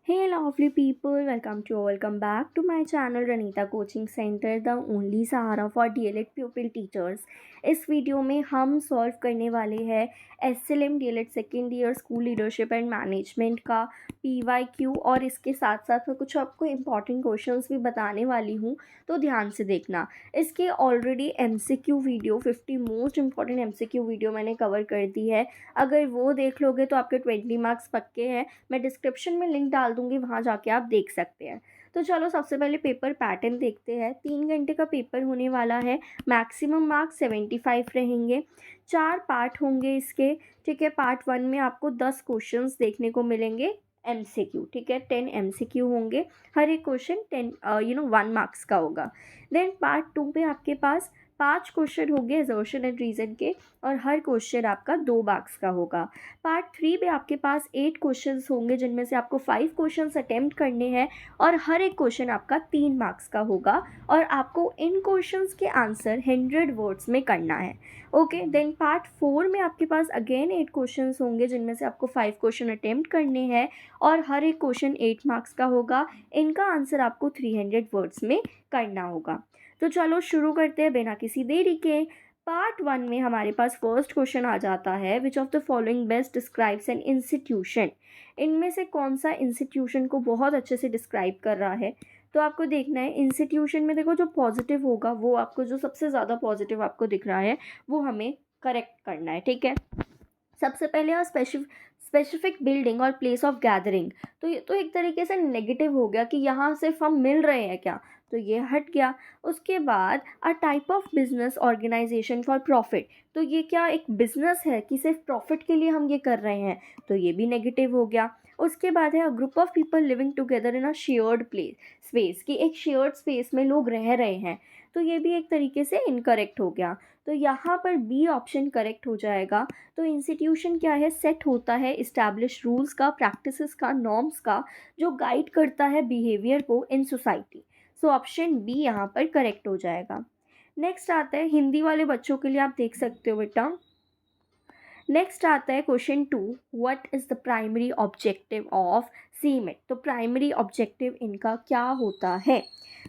Hey lovely people, welcome back to my channel Ranita Coaching Center, the only Sahara for DLED pupil teachers। इस video में हम solve करने वाले हैं SLM DLED second year school leadership and management का PYQ और इसके साथ साथ मैं कुछ आपको इम्पॉर्टेंट क्वेश्चंस भी बताने वाली हूँ, तो ध्यान से देखना। इसके already MCQ video 50 most important MCQ video मैंने कवर कर दी है। अगर वो देख लोगे तो आपके 20 मार्क्स पक्के हैं। मैं डिस्क्रिप्शन में लिंक डाल दूँगी, वहाँ जाके आप देख सकते हैं। तो चलो सबसे पहले पेपर पैटर्न देखते हैं। 3 घंटे का पेपर होने वाला है। मैक्सिमम मार्क्स 75 रहेंगे। 4 पार्ट होंगे इसके। ठीक है, पार्ट 1 में आपको 10 क्वेश्चंस देखने को मिलेंगे MCQ। ठीक है, 10 MCQ होंगे। हर एक क्वेश्चन 1 मार्क्स का होगा। देन पार्ट 2 पे आपके पास 5 क्वेश्चन होंगे असर्शन एंड रीज़न के, और हर क्वेश्चन आपका 2 मार्क्स का होगा। पार्ट 3 में आपके पास 8 क्वेश्चंस होंगे, जिनमें से आपको 5 क्वेश्चंस अटेम्प्ट करने हैं और हर एक क्वेश्चन आपका 3 मार्क्स का होगा, और आपको इन क्वेश्चंस के आंसर 100 वर्ड्स में करना है। ओके, देन पार्ट 4 में आपके पास अगेन 8 क्वेश्चंस होंगे, जिनमें से आपको 5 क्वेश्चन अटेम्प्ट करने हैं और हर एक क्वेश्चन 8 मार्क्स का होगा। इनका आंसर आपको 300 वर्ड्स में करना होगा। तो चलो शुरू करते हैं बिना किसी देरी के। पार्ट 1 में हमारे पास फर्स्ट क्वेश्चन आ जाता है, विच of the following best describes an institution. इनमें से कौन सा इंस्टीट्यूशन को बहुत अच्छे से डिस्क्राइब कर रहा है। तो आपको देखना है इंस्टीट्यूशन में, देखो जो पॉजिटिव होगा वो आपको, जो सबसे ज़्यादा पॉजिटिव आपको दिख रहा है वो हमें करेक्ट करना है। ठीक है, सबसे पहले और स्पेसिफिक बिल्डिंग और प्लेस ऑफ गैदरिंग, तो ये तो एक तरीके से नेगेटिव हो गया कि यहाँ सिर्फ हम मिल रहे हैं क्या, तो ये हट गया। उसके बाद a type of business organisation for profit, तो ये क्या एक बिजनेस है कि सिर्फ प्रॉफिट के लिए हम ये कर रहे हैं, तो ये भी नेगेटिव हो गया। उसके बाद है a group of people living together in a shared place space, कि एक शेयर्ड स्पेस में लोग रह रहे हैं, तो ये भी एक तरीके से इनकरेक्ट हो गया। तो यहाँ पर बी ऑप्शन करेक्ट हो जाएगा। तो इंस्टीट्यूशन क्या है, सेट होता है इस्टेब्लिश रूल्स का, प्रैक्टिसेस का, नॉर्म्स का, जो गाइड करता है बिहेवियर को in society. So option B यहाँ पर करेक्ट हो जाएगा। नेक्स्ट आता है हिंदी वाले बच्चों के लिए, आप देख सकते हो बेटा। नेक्स्ट आता है question 2, what is the primary objective of SIEMAT. तो प्राइमरी ऑब्जेक्टिव इनका क्या होता है।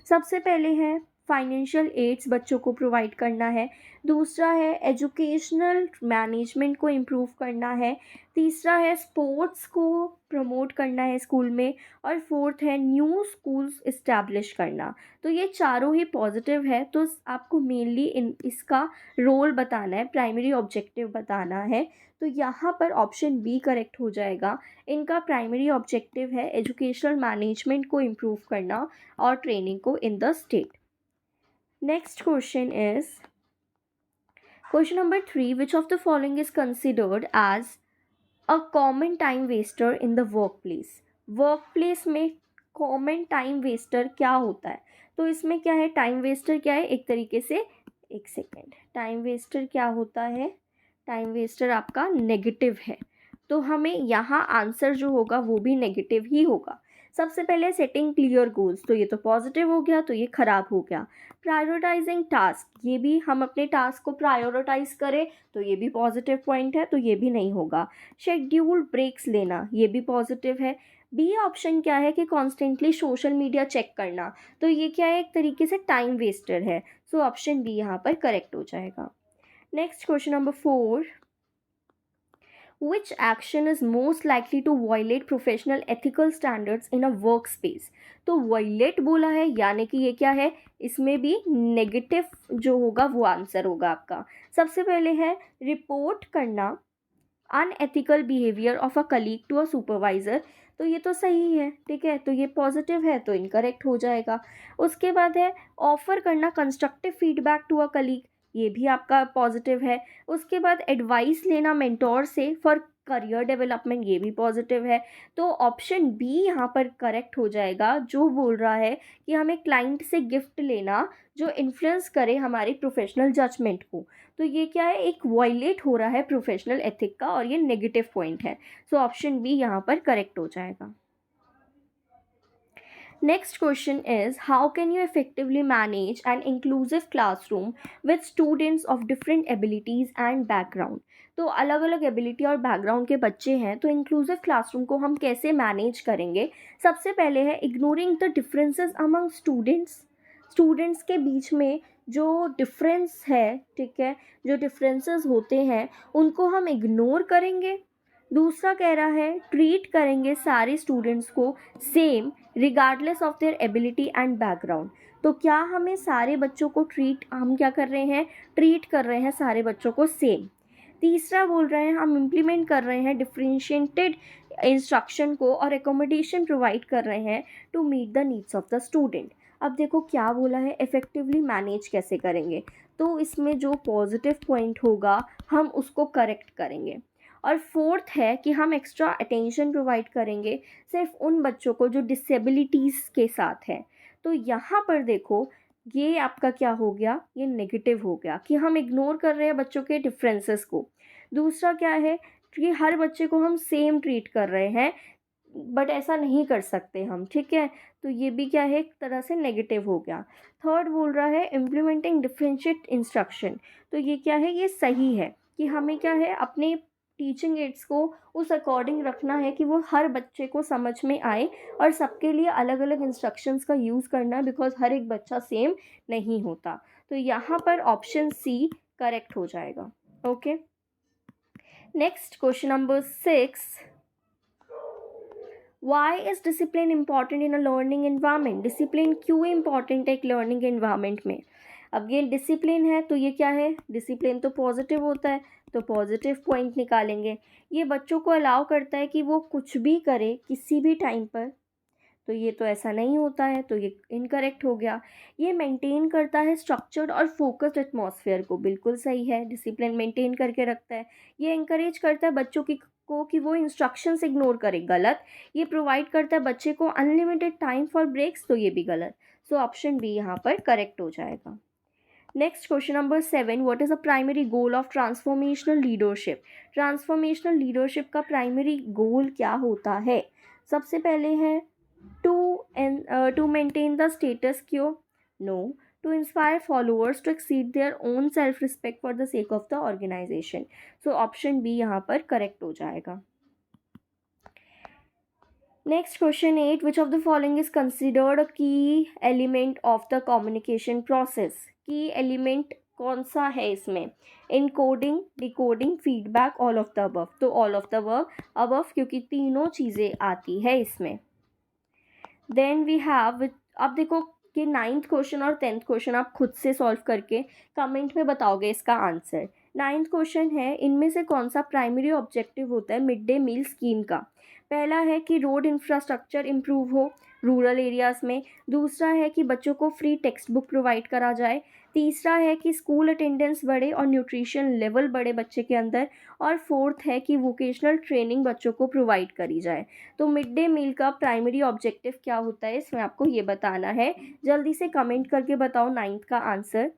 सबसे पहले है फाइनेंशियल एड्स बच्चों को प्रोवाइड करना है। दूसरा है एजुकेशनल मैनेजमेंट को इम्प्रूव करना है। तीसरा है स्पोर्ट्स को प्रमोट करना है स्कूल में। और फोर्थ है न्यू स्कूल्स इस्टेब्लिश करना। तो ये चारों ही पॉजिटिव है, तो आपको मेनली इसका रोल बताना है, प्राइमरी ऑब्जेक्टिव बताना है। तो यहाँ पर ऑप्शन बी करेक्ट हो जाएगा। इनका प्राइमरी ऑब्जेक्टिव है एजुकेशनल मैनेजमेंट को इम्प्रूव करना और ट्रेनिंग को in the state. Next question is question number 3, which of the following is considered as a common time waster in the workplace. Workplace में common time waster क्या होता है। तो इसमें क्या है, टाइम वेस्टर क्या है, एक तरीके से, एक सेकेंड, टाइम वेस्टर क्या होता है, टाइम वेस्टर आपका नेगेटिव है। तो हमें यहाँ आंसर जो होगा वो भी नेगेटिव ही होगा। सबसे पहले सेटिंग क्लियर गोल्स, तो ये तो पॉजिटिव हो गया, तो ये खराब हो गया। प्रायोरिटाइजिंग टास्क, ये भी हम अपने टास्क को प्रायोरिटाइज करें, तो ये भी पॉजिटिव पॉइंट है, तो ये भी नहीं होगा। शेड्यूल ब्रेक्स लेना, ये भी पॉजिटिव है। बी ऑप्शन क्या है कि कॉन्स्टेंटली सोशल मीडिया चेक करना, तो ये क्या है, एक तरीके से टाइम वेस्टर है। सो ऑप्शन बी यहाँ पर करेक्ट हो जाएगा। Next question number 4, which action is most likely to violate professional ethical standards in a workspace। तो violate बोला है, यानी कि ये क्या है, इसमें भी नेगेटिव जो होगा वो आंसर होगा आपका। सबसे पहले है रिपोर्ट करना unethical behaviour of a colleague to a supervisor, तो ये तो सही है। ठीक है, तो ये पॉजिटिव है, तो इनकरेक्ट हो जाएगा। उसके बाद है ऑफर करना constructive feedback to a colleague, ये भी आपका पॉजिटिव है। उसके बाद एडवाइस लेना मेंटोर से फॉर करियर डेवलपमेंट, ये भी पॉजिटिव है। तो ऑप्शन बी यहाँ पर करेक्ट हो जाएगा, जो बोल रहा है कि हमें क्लाइंट से गिफ्ट लेना जो इन्फ्लुएंस करे हमारी प्रोफेशनल जजमेंट को, तो ये क्या है, एक वायलेट हो रहा है प्रोफेशनल एथिक का, और ये नेगेटिव पॉइंट है। सो ऑप्शन बी यहाँ पर करेक्ट हो जाएगा। Next question is, how can you effectively manage an inclusive classroom with students of different abilities and background। तो अलग अलग एबिलिटी और बैकग्राउंड के बच्चे हैं, तो इंक्लूसिव क्लासरूम को हम कैसे मैनेज करेंगे? सबसे पहले है ignoring the differences among students के बीच में जो डिफरेंस है, ठीक है, जो डिफरेंसेस होते हैं उनको हम इग्नोर करेंगे। दूसरा कह रहा है ट्रीट करेंगे सारे स्टूडेंट्स को same regardless of their ability and background. तो क्या हमें सारे बच्चों को हम क्या कर रहे हैं? ट्रीट कर रहे हैं सारे बच्चों को सेम। तीसरा बोल रहे हैं हम इम्प्लीमेंट कर रहे हैं डिफरेंशिएटेड इंस्ट्रक्शन को और एकोमोडेशन प्रोवाइड कर रहे हैं to meet the needs of the student. अब देखो क्या बोला है, इफ़ेक्टिवली मैनेज कैसे करेंगे? तो इसमें जो पॉजिटिव पॉइंट होगा हम उसको करेक्ट करेंगे। और फोर्थ है कि हम एक्स्ट्रा अटेंशन प्रोवाइड करेंगे सिर्फ उन बच्चों को जो डिसेबिलिटीज़ के साथ हैं। तो यहाँ पर देखो ये आपका क्या हो गया, ये नेगेटिव हो गया कि हम इग्नोर कर रहे हैं बच्चों के डिफरेंसेस को। दूसरा क्या है कि हर बच्चे को हम सेम ट्रीट कर रहे हैं, बट ऐसा नहीं कर सकते हम, ठीक है, तो ये भी क्या है, एक तरह से नेगेटिव हो गया। थर्ड बोल रहा है इम्प्लीमेंटिंग डिफरेंशिएट इंस्ट्रक्शन। तो ये क्या है, ये सही है कि हमें क्या है अपने टीचिंग एड्स को उस अकॉर्डिंग रखना है कि वो हर बच्चे को समझ में आए और सबके लिए अलग अलग इंस्ट्रक्शंस का यूज़ करना है, बिकॉज हर एक बच्चा सेम नहीं होता। तो यहाँ पर ऑप्शन सी करेक्ट हो जाएगा। Okay, next question number 6, why is discipline important in a learning environment? Discipline क्यों इम्पॉर्टेंट है एक लर्निंग एनवायरनमेंट में? अब ये डिसिप्लिन है तो ये क्या है, डिसिप्लिन तो पॉजिटिव होता है, तो पॉजिटिव पॉइंट निकालेंगे। ये बच्चों को अलाउ करता है कि वो कुछ भी करे किसी भी टाइम पर, तो ये तो ऐसा नहीं होता है, तो ये इनकरेक्ट हो गया। ये मेंटेन करता है स्ट्रक्चर्ड और फोकस्ड एटमॉस्फेयर को, बिल्कुल सही है, डिसिप्लिन मेंटेन करके रखता है। ये इंकरेज करता है बच्चों को कि वो इंस्ट्रक्शंस इग्नोर करे, गलत। ये प्रोवाइड करता है बच्चे को अनलिमिटेड टाइम फॉर ब्रेक्स, तो ये भी गलत। सो ऑप्शन बी यहाँ पर करेक्ट हो जाएगा। Next question number 7, what is the primary goal of transformational leadership? Transformational leadership का प्राइमरी गोल क्या होता है? सबसे पहले है to maintain the status quo? No. To inspire followers to exceed their own self-respect for the sake of the organization. So option B यहाँ पर correct हो जाएगा। Next question 8, which of the following is considered a key element of the communication process? Key element कौन सा है इसमें? Encoding, decoding, feedback, all of the above। तो all of the above क्योंकि तीनों चीज़ें आती है इसमें। देन वी हैव, अब देखो कि 9th क्वेश्चन और 10th क्वेश्चन आप खुद से सॉल्व करके कमेंट में बताओगे इसका आंसर। 9th क्वेश्चन है इनमें से कौन सा प्राइमरी ऑब्जेक्टिव होता है मिड डे मील स्कीम का? पहला है कि रोड इंफ्रास्ट्रक्चर इम्प्रूव हो रूरल एरियाज़ में। दूसरा है कि बच्चों को फ्री टेक्स्ट बुक प्रोवाइड करा जाए। तीसरा है कि स्कूल अटेंडेंस बढ़े और न्यूट्रिशन लेवल बढ़े बच्चे के अंदर। और फोर्थ है कि वोकेशनल ट्रेनिंग बच्चों को प्रोवाइड करी जाए। तो मिड डे मील का प्राइमरी ऑब्जेक्टिव क्या होता है, इसमें आपको ये बताना है। जल्दी से कमेंट करके बताओ 9th का answer.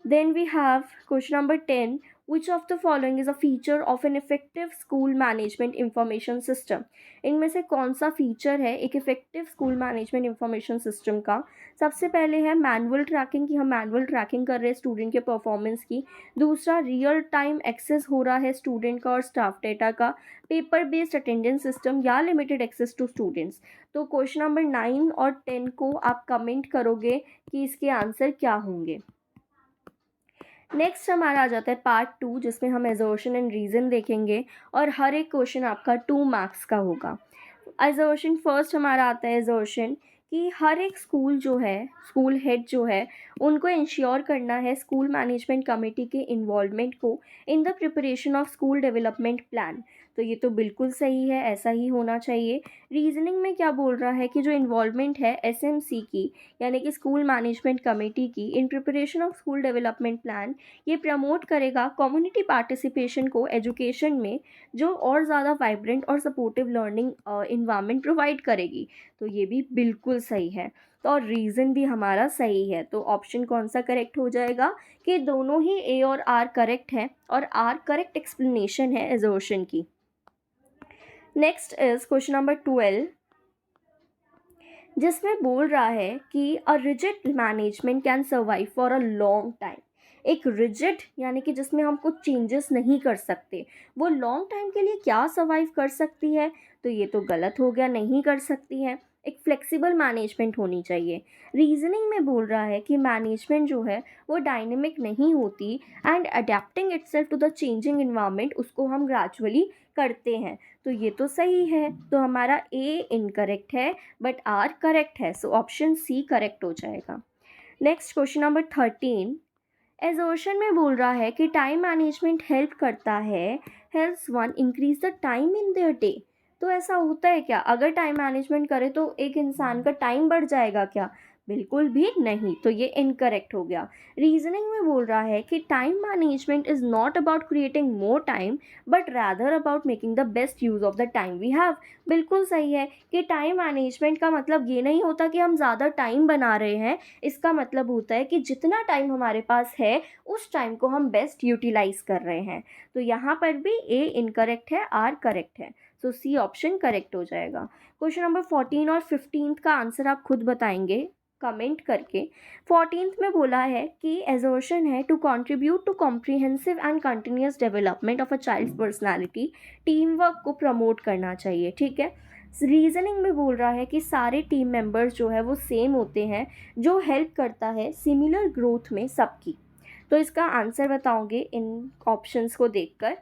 Then we have question number 10, which of the following is a feature of an effective school management information system? इनमें से कौन सा फीचर है एक effective school management information system का? सबसे पहले है मैनुअल ट्रैकिंग, कि हम मैनुअल ट्रैकिंग कर रहे हैं स्टूडेंट के परफॉर्मेंस की। दूसरा रियल टाइम एक्सेस हो रहा है स्टूडेंट का और स्टाफ डेटा का। पेपर बेस्ड अटेंडेंस सिस्टम या लिमिटेड एक्सेस टू स्टूडेंट्स। तो क्वेश्चन नंबर 9 और 10 को आप कमेंट करोगे कि इसके आंसर क्या होंगे। नेक्स्ट हमारा आ जाता है पार्ट 2, जिसमें हम एजर्शन एंड रीज़न देखेंगे और हर एक क्वेश्चन आपका 2 मार्क्स का होगा। एजर्शन फर्स्ट हमारा आता है एजर्शन कि हर एक स्कूल जो है, स्कूल हेड जो है, उनको इंश्योर करना है स्कूल मैनेजमेंट कमेटी के इन्वॉल्वमेंट को in the preparation of school development plan. तो ये तो बिल्कुल सही है, ऐसा ही होना चाहिए। रीजनिंग में क्या बोल रहा है कि जो इन्वॉल्वमेंट है एसएमसी की, यानी कि स्कूल मैनेजमेंट कमेटी की, in preparation of school development plan, ये प्रमोट करेगा कम्युनिटी पार्टिसिपेशन को एजुकेशन में, जो और ज़्यादा वाइब्रेंट और सपोर्टिव लर्निंग इन्वायरमेंट प्रोवाइड करेगी। तो ये भी बिल्कुल सही है। तो और रीज़न भी हमारा सही है। तो ऑप्शन कौन सा करेक्ट हो जाएगा कि दोनों ही ए और आर करेक्ट है और आर करेक्ट एक्सप्लेनेशन है एजर्शन की। नेक्स्ट इज क्वेश्चन नंबर 12, जिसमें बोल रहा है कि a rigid management can survive for a long time. एक रिजिड यानी कि जिसमें हम कुछ चेंजेस नहीं कर सकते, वो लॉन्ग टाइम के लिए क्या सर्वाइव कर सकती है? तो ये तो गलत हो गया, नहीं कर सकती है। एक फ्लेक्सिबल मैनेजमेंट होनी चाहिए। रीजनिंग में बोल रहा है कि मैनेजमेंट जो है वो डायनेमिक नहीं होती and adapting itself to the changing environment, उसको हम ग्रेजुअली करते हैं। तो ये तो सही है, तो हमारा ए इनकरेक्ट है बट आर करेक्ट है, सो ऑप्शन सी करेक्ट हो जाएगा। नेक्स्ट क्वेश्चन नंबर 13, एजर्शन में बोल रहा है कि टाइम मैनेजमेंट हेल्प करता है, helps one increase the time in their day. तो ऐसा होता है क्या? अगर टाइम मैनेजमेंट करे तो एक इंसान का टाइम बढ़ जाएगा क्या? बिल्कुल भी नहीं, तो ये इनकरेक्ट हो गया। रीजनिंग में बोल रहा है कि time management is not about creating more time but rather about making the best use of the time we have. बिल्कुल सही है कि टाइम मैनेजमेंट का मतलब ये नहीं होता कि हम ज़्यादा टाइम बना रहे हैं। इसका मतलब होता है कि जितना टाइम हमारे पास है उस टाइम को हम बेस्ट यूटिलाइज कर रहे हैं। तो यहाँ पर भी ए इनकरेक्ट है, आर करेक्ट है, सो सी ऑप्शन करेक्ट हो जाएगा। क्वेश्चन नंबर 14 और 15 का आंसर आप खुद बताएंगे कमेंट करके। 14th में बोला है कि एजर्शन है to contribute to comprehensive and continuous development of a child personality, teamwork को प्रमोट करना चाहिए। ठीक है। रीजनिंग में बोल रहा है कि सारे टीम मेंबर्स जो है वो सेम होते हैं, जो हेल्प करता है सिमिलर ग्रोथ में सबकी। तो इसका आंसर बताओगे इन ऑप्शंस को देखकर।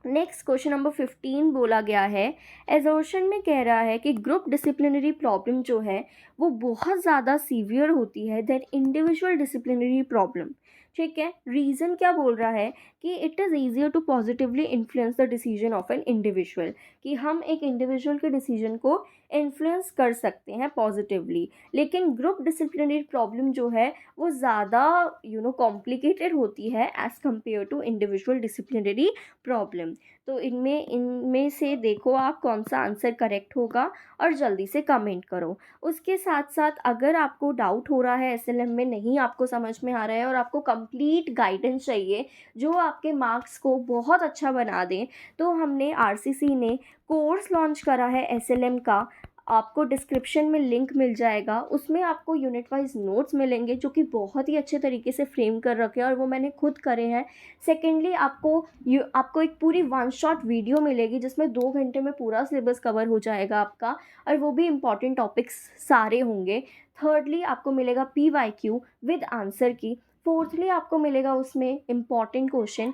नेक्स्ट क्वेश्चन नंबर 15 बोला गया है, एजर्शन में कह रहा है कि ग्रुप डिसिप्लिनरी प्रॉब्लम जो है वो बहुत ज़्यादा सीवियर होती है देन इंडिविजुअल डिसिप्लिनरी प्रॉब्लम। ठीक है। रीज़न क्या बोल रहा है कि it is easier to positively influence the decision of an individual, कि हम एक इंडिविजुअल के डिसीजन को इन्फ्लुएंस कर सकते हैं पॉजिटिवली, लेकिन ग्रुप डिसिप्लिनरी प्रॉब्लम जो है वो ज़्यादा कॉम्प्लिकेटेड होती है as compare to individual disciplinary problem. तो इनमें से देखो आप कौन सा आंसर करेक्ट होगा और जल्दी से कमेंट करो। उसके साथ साथ अगर आपको डाउट हो रहा है एसएलएम में, नहीं आपको समझ में आ रहा है और आपको कंप्लीट गाइडेंस चाहिए जो आपके मार्क्स को बहुत अच्छा बना दें, तो हमने आरसीसी ने कोर्स लॉन्च करा है एसएलएम का। आपको डिस्क्रिप्शन में लिंक मिल जाएगा, उसमें आपको यूनिट वाइज नोट्स मिलेंगे जो कि बहुत ही अच्छे तरीके से फ्रेम कर रखे हैं और वो मैंने खुद करे हैं। सेकेंडली आपको एक पूरी वन शॉट वीडियो मिलेगी जिसमें 2 घंटे में पूरा सिलेबस कवर हो जाएगा आपका, और वो भी इम्पॉर्टेंट टॉपिक्स सारे होंगे। थर्डली आपको मिलेगा PYQ विद आंसर की। फोर्थली आपको मिलेगा उसमें इम्पॉर्टेंट क्वेश्चन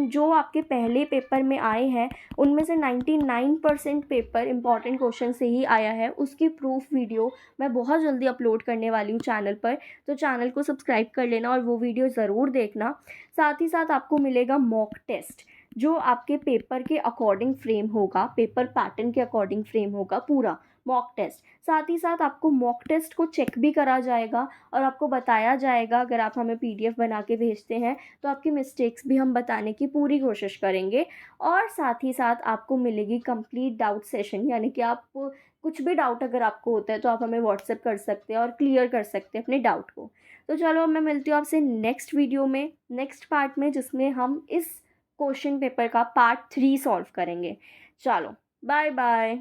जो आपके पहले पेपर में आए हैं, उनमें से 99% पेपर इम्पॉर्टेंट क्वेश्चन से ही आया है। उसकी प्रूफ वीडियो मैं बहुत जल्दी अपलोड करने वाली हूँ चैनल पर, तो चैनल को सब्सक्राइब कर लेना और वो वीडियो ज़रूर देखना। साथ ही साथ आपको मिलेगा मॉक टेस्ट जो आपके पेपर के अकॉर्डिंग फ्रेम होगा, पेपर पैटर्न के अकॉर्डिंग फ्रेम होगा पूरा मॉक टेस्ट। साथ ही साथ आपको मॉक टेस्ट को चेक भी करा जाएगा और आपको बताया जाएगा, अगर आप हमें PDF बना के भेजते हैं तो आपकी मिस्टेक्स भी हम बताने की पूरी कोशिश करेंगे। और साथ ही साथ आपको मिलेगी कंप्लीट डाउट सेशन, यानी कि आप कुछ भी डाउट अगर आपको होता है तो आप हमें व्हाट्सएप कर सकते हैं और क्लियर कर सकते हैं अपने डाउट को। तो चलो अब मैं मिलती हूँ आपसे नेक्स्ट वीडियो में, नेक्स्ट पार्ट में, जिसमें हम इस क्वेश्चन पेपर का पार्ट 3 सॉल्व करेंगे। चलो बाय बाय।